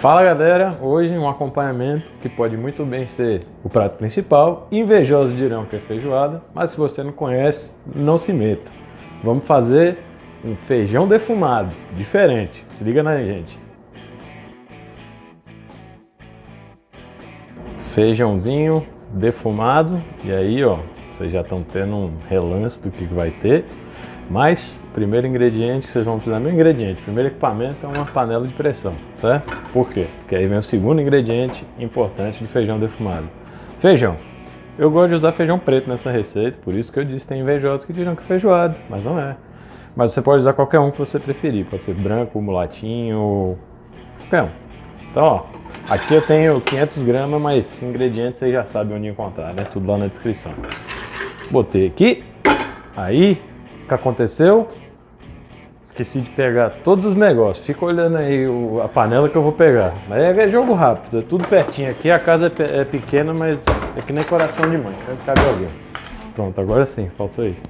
Fala galera, hoje um acompanhamento que pode muito bem ser o prato principal. Invejosos dirão que é feijoada, mas se você não conhece, não se meta. Vamos fazer um feijão defumado, diferente. Se liga na gente. Feijãozinho defumado, e aí ó, vocês já estão tendo um relance do que vai ter. Mas o primeiro ingrediente que vocês vão precisar, primeiro equipamento é uma panela de pressão, certo? Por quê? Porque aí vem o segundo ingrediente importante de feijão defumado. Feijão. Eu gosto de usar feijão preto nessa receita, por isso que eu disse que tem invejosos que dirão que é feijoada, mas não é. Mas você pode usar qualquer um que você preferir, pode ser branco, mulatinho, qualquer um. Então ó, aqui eu tenho 500 gramas, mas ingredientes vocês já sabem onde encontrar, né? Tudo lá na descrição. Botei aqui, aí... O que aconteceu? Esqueci de pegar todos os negócios. Fica olhando aí a panela que eu vou pegar. Mas é jogo rápido, é tudo pertinho aqui. A casa é pequena, mas é que nem coração de mãe. Deve caber alguém. Pronto, agora sim, faltou isso.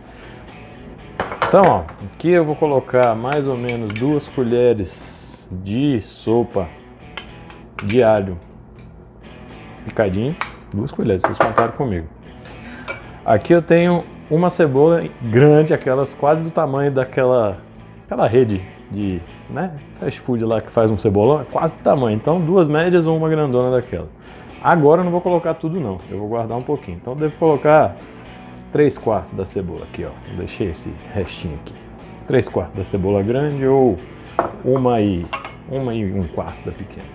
Então, ó, aqui eu vou colocar mais ou menos 2 colheres de sopa de alho picadinho. 2 colheres, vocês contaram comigo. Aqui eu tenho uma cebola grande, aquelas quase do tamanho daquela rede de, né, fast food lá que faz um cebolão, é quase do tamanho. Então 2 médias ou uma grandona daquela. Agora eu não vou colocar tudo não, eu vou guardar um pouquinho. Então eu devo colocar 3/4 da cebola aqui, ó. Deixei esse restinho aqui. 3/4 da cebola grande ou uma e 1/4 da pequena.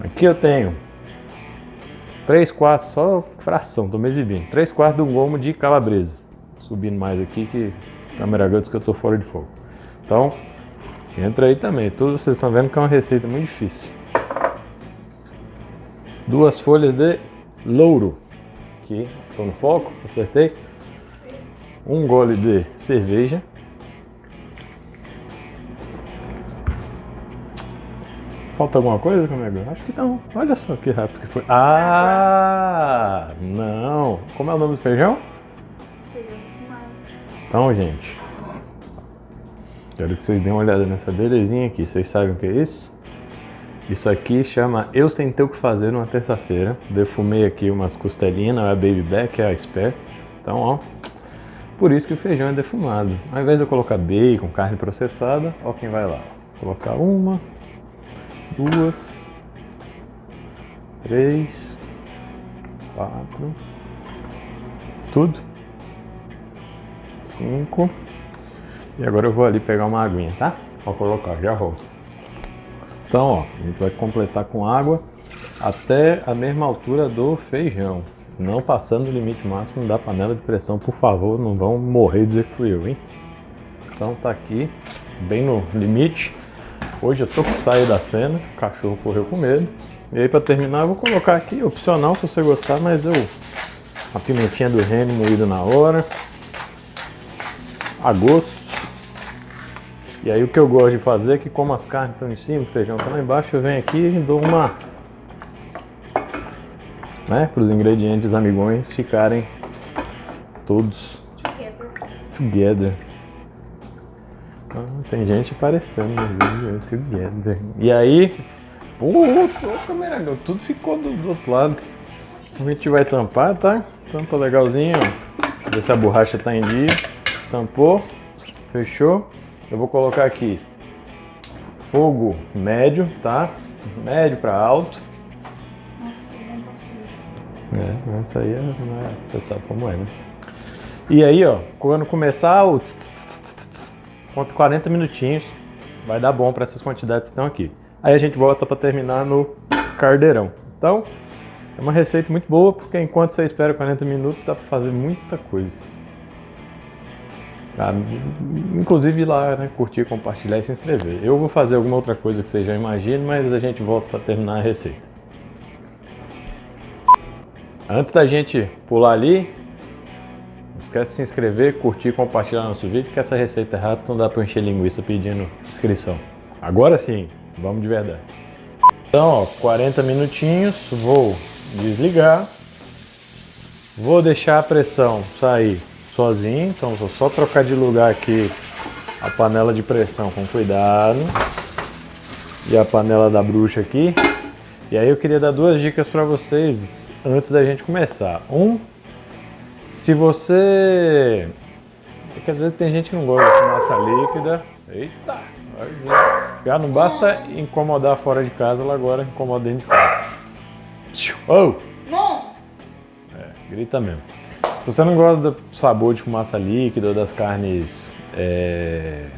Aqui eu tenho 3/4, só fração, tô me exibindo. 3/4 de um gomo de calabresa. Subindo mais aqui que a câmera diz que eu tô fora de fogo. Então, entra aí também. Tudo vocês estão vendo que é uma receita muito difícil. 2 folhas de louro. Aqui, tô no foco, acertei. 1 gole de cerveja. Falta alguma coisa, Camego? Acho que não. Olha só que rápido que foi. Ah, não. Como é o nome do feijão? Feijão defumado. Então, gente, quero que vocês deem uma olhada nessa belezinha aqui. Vocês sabem o que é isso? Isso aqui chama Eu Sem Ter O Que Fazer numa terça-feira. Defumei aqui umas costelinhas, a baby back, a spare. Então, ó, por isso que o feijão é defumado. Ao invés de eu colocar bacon, carne processada, ó quem vai lá. Vou colocar 1, 2, 3, 4, tudo, 5, e agora eu vou ali pegar uma aguinha, tá? Vou colocar, já volto. Então, ó, a gente vai completar com água até a mesma altura do feijão, não passando o limite máximo da panela de pressão, por favor, não vão morrer de dizer que fui eu, hein? Então tá aqui, bem no limite. Hoje eu tô com sair da cena, o cachorro correu com medo. E aí pra terminar eu vou colocar aqui, opcional se você gostar, mas a pimentinha do reino moída na hora. A gosto. E aí o que eu gosto de fazer é que como as carnes estão em cima, o feijão tá lá embaixo, eu venho aqui e dou uma... né, para os ingredientes amigões ficarem todos together. Tem gente aparecendo no vídeo, e aí, tudo ficou do outro lado. A gente vai tampar, tá? Tampa legalzinho, ó. Ver se a borracha tá em dia. Tampou, fechou. Eu vou colocar aqui fogo médio, tá? Médio para alto. Nossa, que bom pra Isso aí você sabe como é, né? E aí, ó, quando começar o conta 40 minutinhos, vai dar bom para essas quantidades que estão aqui. Aí a gente volta para terminar no caldeirão. Então, é uma receita muito boa, porque enquanto você espera 40 minutos, dá para fazer muita coisa. Tá? Inclusive ir lá, né, curtir, compartilhar e se inscrever. Eu vou fazer alguma outra coisa que você já imagine, mas a gente volta para terminar a receita. Antes da gente pular ali, esquece de se inscrever, curtir e compartilhar nosso vídeo, que essa receita é rápida, não dá para encher linguiça pedindo inscrição. Agora sim, vamos de verdade. Então, ó, 40 minutinhos, vou desligar. Vou deixar a pressão sair sozinho, então vou só trocar de lugar aqui a panela de pressão com cuidado. e a panela da bruxa aqui. E aí eu queria dar duas dicas para vocês antes da gente começar. Se você... É que às vezes tem gente que não gosta de massa líquida. Eita! Já não basta incomodar fora de casa, ela agora incomoda dentro de casa. Oh! Grita mesmo. Se você não gosta do sabor de massa líquida ou das carnes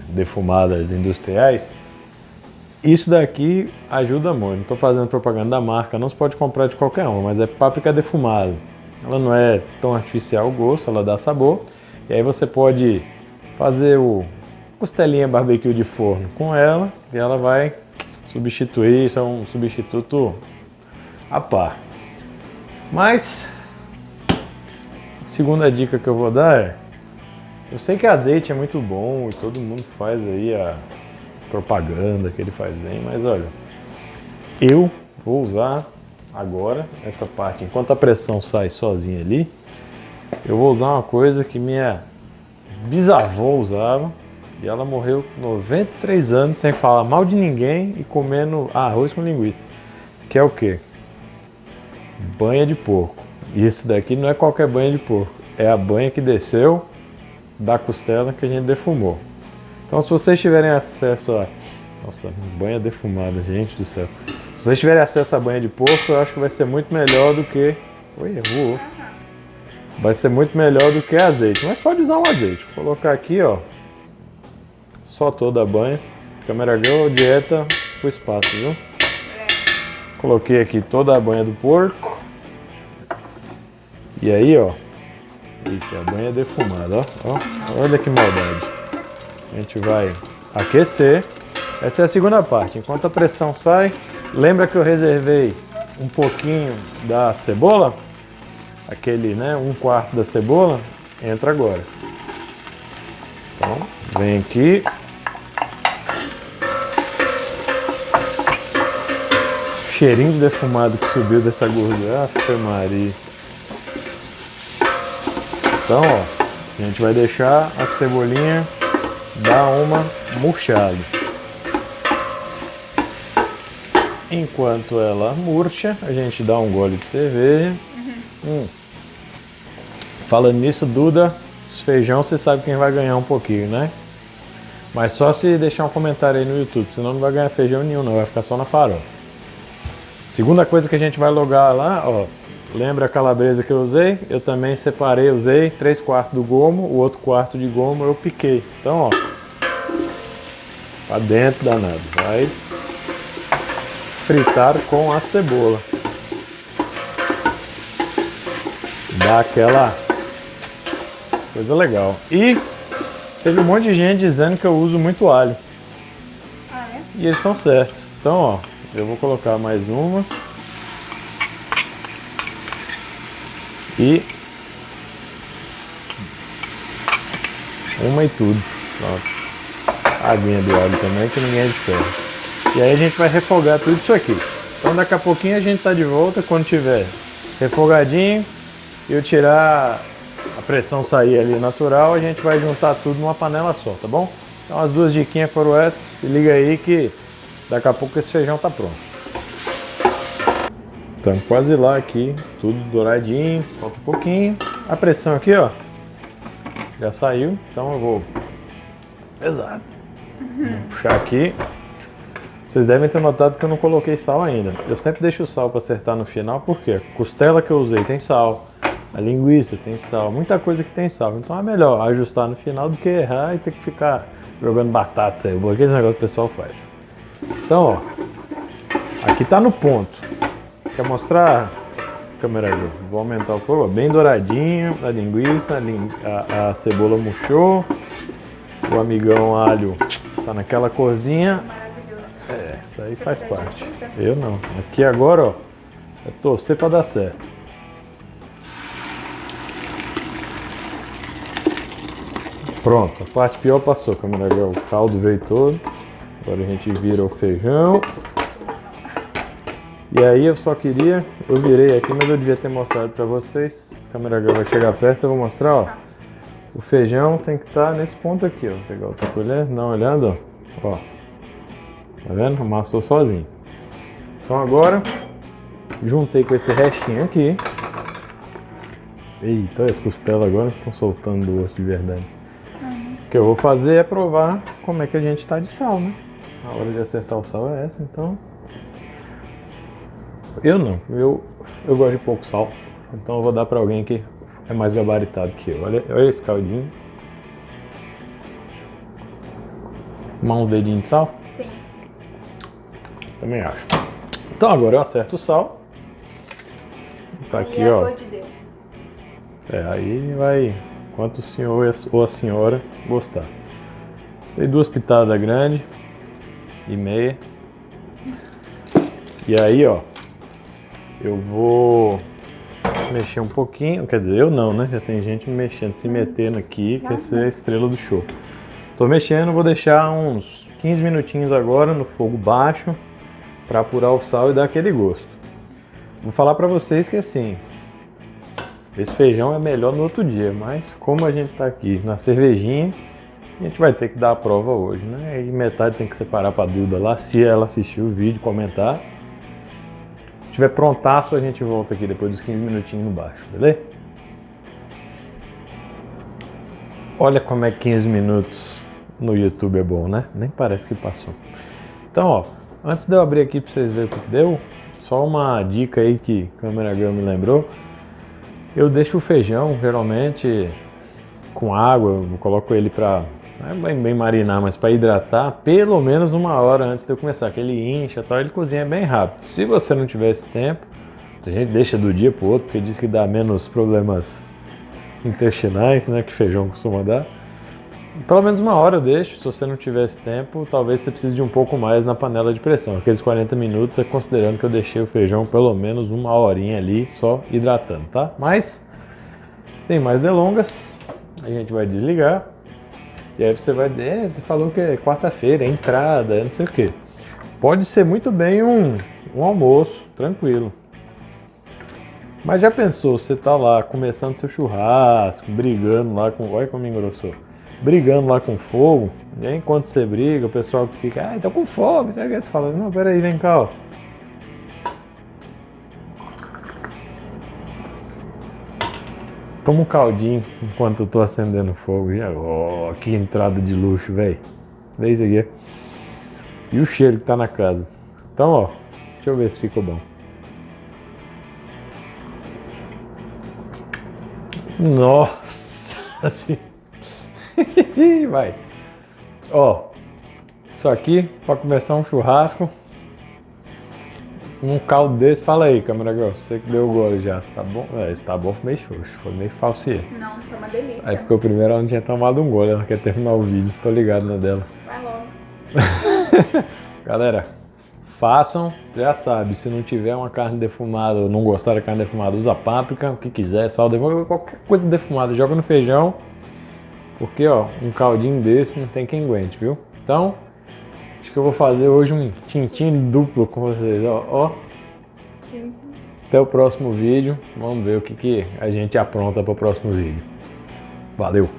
defumadas industriais, isso daqui ajuda muito. Não estou fazendo propaganda da marca, não se pode comprar de qualquer uma, mas é páprica defumada. Ela não é tão artificial o gosto, ela dá sabor. E aí você pode fazer o costelinha barbecue de forno com ela e ela vai substituir, isso é um substituto à par. Mas a segunda dica que eu vou dar é, eu sei que azeite é muito bom e todo mundo faz aí a propaganda que ele faz bem, mas olha, eu vou usar agora essa parte, enquanto a pressão sai sozinha ali, eu vou usar uma coisa que minha bisavó usava e ela morreu com 93 anos sem falar mal de ninguém e comendo arroz com linguiça, que é o quê? Banha de porco. E esse daqui não é qualquer banha de porco, é a banha que desceu da costela que a gente defumou. Então se vocês tiverem acesso a... Nossa, banha defumada, gente do céu. Se vocês tiverem acesso à banha de porco, eu acho que vai ser muito melhor do que... Oi, voou. Vai ser muito melhor do que azeite, mas pode usar um azeite. Vou colocar aqui, ó, só toda a banha. Câmera Girl, dieta pro espaço, viu? Coloquei aqui toda a banha do porco. E aí, ó, eita, a banha defumada, ó, olha que maldade. A gente vai aquecer. Essa é a segunda parte. Enquanto a pressão sai, lembra que eu reservei um pouquinho da cebola? Aquele, né, 1/4 da cebola, entra agora. Então, vem aqui. Cheirinho de defumado que subiu dessa gordura. Afe Maria. Então, ó, a gente vai deixar a cebolinha dar uma murchada. Enquanto ela murcha, a gente dá um gole de cerveja. Falando nisso, Duda, os feijão você sabe quem vai ganhar um pouquinho, né? Mas só se deixar um comentário aí no YouTube, senão não vai ganhar feijão nenhum, não, vai ficar só na farofa. Segunda coisa que a gente vai logar lá, ó, lembra a calabresa que eu usei? Eu também separei, usei 3/4 do gomo, o outro quarto de gomo eu piquei. Então, ó, pra dentro danado, vai fritar com a cebola. Dá aquela coisa legal. E teve um monte de gente dizendo que eu uso muito alho. Ah, é? E eles estão certos. Então, ó, eu vou colocar mais uma. E uma e tudo. Pronto. A aguinha do alho também, que ninguém é de ferro. E aí a gente vai refogar tudo isso aqui. Então daqui a pouquinho a gente tá de volta quando tiver refogadinho. E eu tirar a pressão sair ali natural, a gente vai juntar tudo numa panela só, tá bom? Então as duas diquinhas foram essas. Se liga aí que daqui a pouco esse feijão tá pronto. Estamos quase lá aqui, tudo douradinho, falta um pouquinho. A pressão aqui, ó, já saiu, então eu vou pesado. Vou puxar aqui. Vocês devem ter notado que eu não coloquei sal ainda. Eu sempre deixo o sal para acertar no final, porque a costela que eu usei tem sal, a linguiça tem sal, muita coisa que tem sal. Então é melhor ajustar no final do que errar e ter que ficar jogando batata, aqueles negócios que o pessoal faz. Então, ó, aqui tá no ponto. Quer mostrar? Câmera aqui. Vou aumentar o fogo, bem douradinho, a linguiça, a cebola murchou, o amigão alho tá naquela corzinha. É, isso aí faz parte. Eu não. Aqui agora, ó, é torcer pra dar certo. Pronto, a parte pior passou, câmera. O caldo veio todo. Agora a gente vira o feijão. E aí eu só queria, eu virei aqui, mas eu devia ter mostrado pra vocês. A câmera vai chegar perto, eu vou mostrar, ó. O feijão tem que estar nesse ponto aqui, ó. Vou pegar outra colher, dá uma olhada, ó. Tá vendo? Amassou sozinho. Então agora, juntei com esse restinho aqui. Eita, as costelas agora estão soltando do osso de verdade. O que eu vou fazer é provar como é que a gente tá de sal, né? A hora de acertar o sal é essa, então... Eu não, eu gosto de pouco sal. Então eu vou dar pra alguém que é mais gabaritado que eu. Olha esse caldinho. Tomar uns dedinhos de sal? Sim. Também acho. Então agora eu acerto o sal. Tá aqui, e a ó. cor de Deus. Aí vai quanto o senhor ou a senhora gostar. Dei 2 pitadas grandes e meia. E aí, ó, eu vou mexer um pouquinho, quer dizer, eu não, né? Já tem gente mexendo, se metendo aqui, que essa é a estrela do show. Tô mexendo, vou deixar uns 15 minutinhos agora no fogo baixo para apurar o sal e dar aquele gosto. Vou falar para vocês que assim, esse feijão é melhor no outro dia, mas como a gente tá aqui na cervejinha, a gente vai ter que dar a prova hoje, né? E metade tem que separar pra Duda lá, se ela assistir o vídeo, comentar. Se tiver prontaço, a gente volta aqui depois dos 15 minutinhos no baixo, beleza? Olha como é 15 minutos no YouTube é bom, né? Nem parece que passou. Então, ó, antes de eu abrir aqui pra vocês verem o que deu, só uma dica aí que a câmera girl me lembrou. Eu deixo o feijão, geralmente, com água, eu coloco ele pra, não é bem marinar, mas para hidratar, pelo menos 1 hora antes de eu começar, que ele incha e tal, ele cozinha bem rápido. Se você não tiver esse tempo, a gente deixa do dia pro outro, porque diz que dá menos problemas intestinais, né, que feijão costuma dar. Pelo menos 1 hora eu deixo, se você não tiver esse tempo, talvez você precise de um pouco mais na panela de pressão. Aqueles 40 minutos é considerando que eu deixei o feijão pelo menos 1 horinha ali, só hidratando, tá? Mas, sem mais delongas, a gente vai desligar. E aí você vai, você falou que é quarta-feira, é entrada, é não sei o que. Pode ser muito bem um almoço, tranquilo. Mas já pensou, você tá lá começando seu churrasco, brigando lá com... Olha como engrossou. Brigando lá com fogo, e aí enquanto você briga, o pessoal fica, tô com fome, sabe o que você fala? Não, peraí, vem cá, ó. Toma um caldinho enquanto eu tô acendendo fogo. Oh, que entrada de luxo, velho. Vê isso aqui. E o cheiro que tá na casa. Então, ó, deixa eu ver se ficou bom. Nossa! Vai. Ó, isso aqui para começar um churrasco. Um caldo desse, fala aí, câmera girl, você que deu o gole já, tá bom? Esse tá bom, foi meio xoxo, foi meio falsiê. Não, foi uma delícia. Aí ficou primeiro, ela não tinha tomado um gole, ela quer terminar o vídeo, tô ligado na dela. Vai logo. Galera, façam, já sabe, se não tiver uma carne defumada ou não gostar da carne defumada, usa páprica, o que quiser, sal defumado, qualquer coisa defumada, joga no feijão. Porque, ó, um caldinho desse não tem quem aguente, viu? Então, acho que eu vou fazer hoje um tintim duplo com vocês, ó. Até o próximo vídeo. Vamos ver o que a gente apronta para o próximo vídeo. Valeu!